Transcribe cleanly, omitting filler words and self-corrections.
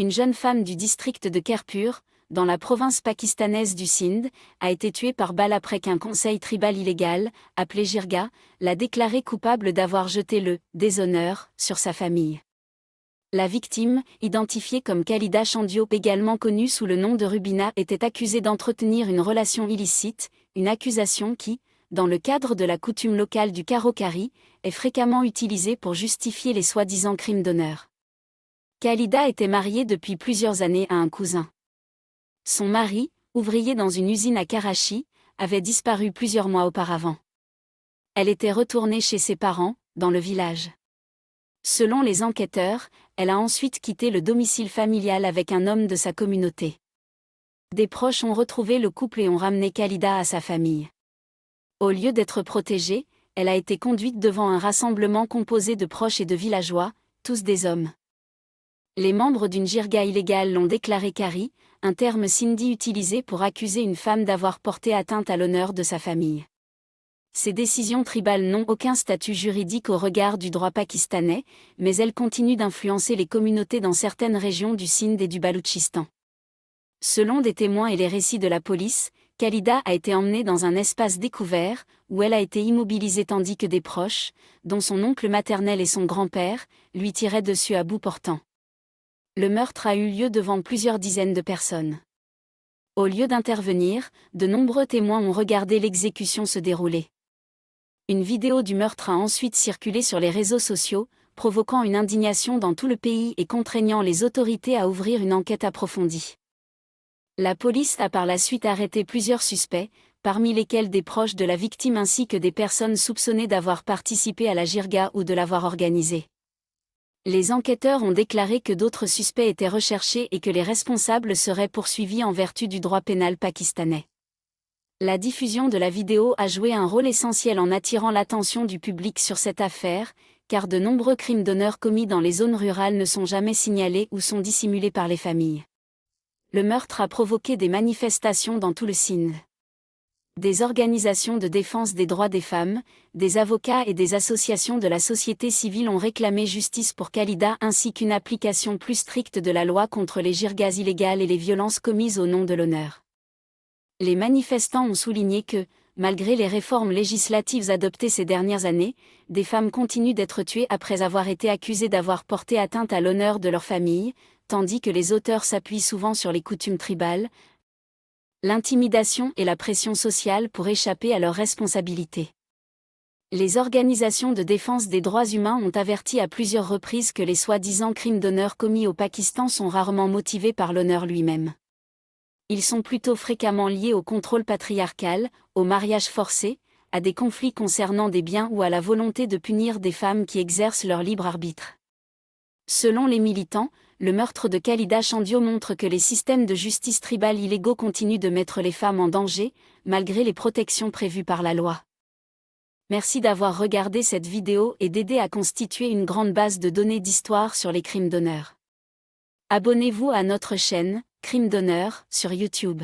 Une jeune femme du district de Khairpur, dans la province pakistanaise du Sindh, a été tuée par balle après qu'un conseil tribal illégal, appelé Jirga, l'a déclarée coupable d'avoir jeté le « déshonneur » sur sa famille. La victime, identifiée comme Khalida Chandio, également connue sous le nom de Rubina, était accusée d'entretenir une relation illicite, une accusation qui, dans le cadre de la coutume locale du Karo-Kari, est fréquemment utilisée pour justifier les soi-disant crimes d'honneur. Khalida était mariée depuis plusieurs années à un cousin. Son mari, ouvrier dans une usine à Karachi, avait disparu plusieurs mois auparavant. Elle était retournée chez ses parents, dans le village. Selon les enquêteurs, elle a ensuite quitté le domicile familial avec un homme de sa communauté. Des proches ont retrouvé le couple et ont ramené Khalida à sa famille. Au lieu d'être protégée, elle a été conduite devant un rassemblement composé de proches et de villageois, tous des hommes. Les membres d'une jirga illégale l'ont déclaré Kari, un terme sindhi utilisé pour accuser une femme d'avoir porté atteinte à l'honneur de sa famille. Ces décisions tribales n'ont aucun statut juridique au regard du droit pakistanais, mais elles continuent d'influencer les communautés dans certaines régions du Sindh et du Baloutchistan. Selon des témoins et les récits de la police, Khalida a été emmenée dans un espace découvert, où elle a été immobilisée tandis que des proches, dont son oncle maternel et son grand-père, lui tiraient dessus à bout portant. Le meurtre a eu lieu devant plusieurs dizaines de personnes. Au lieu d'intervenir, de nombreux témoins ont regardé l'exécution se dérouler. Une vidéo du meurtre a ensuite circulé sur les réseaux sociaux, provoquant une indignation dans tout le pays et contraignant les autorités à ouvrir une enquête approfondie. La police a par la suite arrêté plusieurs suspects, parmi lesquels des proches de la victime ainsi que des personnes soupçonnées d'avoir participé à la jirga ou de l'avoir organisée. Les enquêteurs ont déclaré que d'autres suspects étaient recherchés et que les responsables seraient poursuivis en vertu du droit pénal pakistanais. La diffusion de la vidéo a joué un rôle essentiel en attirant l'attention du public sur cette affaire, car de nombreux crimes d'honneur commis dans les zones rurales ne sont jamais signalés ou sont dissimulés par les familles. Le meurtre a provoqué des manifestations dans tout le Sindh. Des organisations de défense des droits des femmes, des avocats et des associations de la société civile ont réclamé justice pour Khalida ainsi qu'une application plus stricte de la loi contre les jirgas illégales et les violences commises au nom de l'honneur. Les manifestants ont souligné que, malgré les réformes législatives adoptées ces dernières années, des femmes continuent d'être tuées après avoir été accusées d'avoir porté atteinte à l'honneur de leur famille, tandis que les auteurs s'appuient souvent sur les coutumes tribales, l'intimidation et la pression sociale pour échapper à leurs responsabilités. Les organisations de défense des droits humains ont averti à plusieurs reprises que les soi-disant crimes d'honneur commis au Pakistan sont rarement motivés par l'honneur lui-même. Ils sont plutôt fréquemment liés au contrôle patriarcal, au mariage forcé, à des conflits concernant des biens ou à la volonté de punir des femmes qui exercent leur libre arbitre. Selon les militants, le meurtre de Khalida Chandio montre que les systèmes de justice tribale illégaux continuent de mettre les femmes en danger, malgré les protections prévues par la loi. Merci d'avoir regardé cette vidéo et d'aider à constituer une grande base de données d'histoire sur les crimes d'honneur. Abonnez-vous à notre chaîne, Crimes d'honneur, sur YouTube.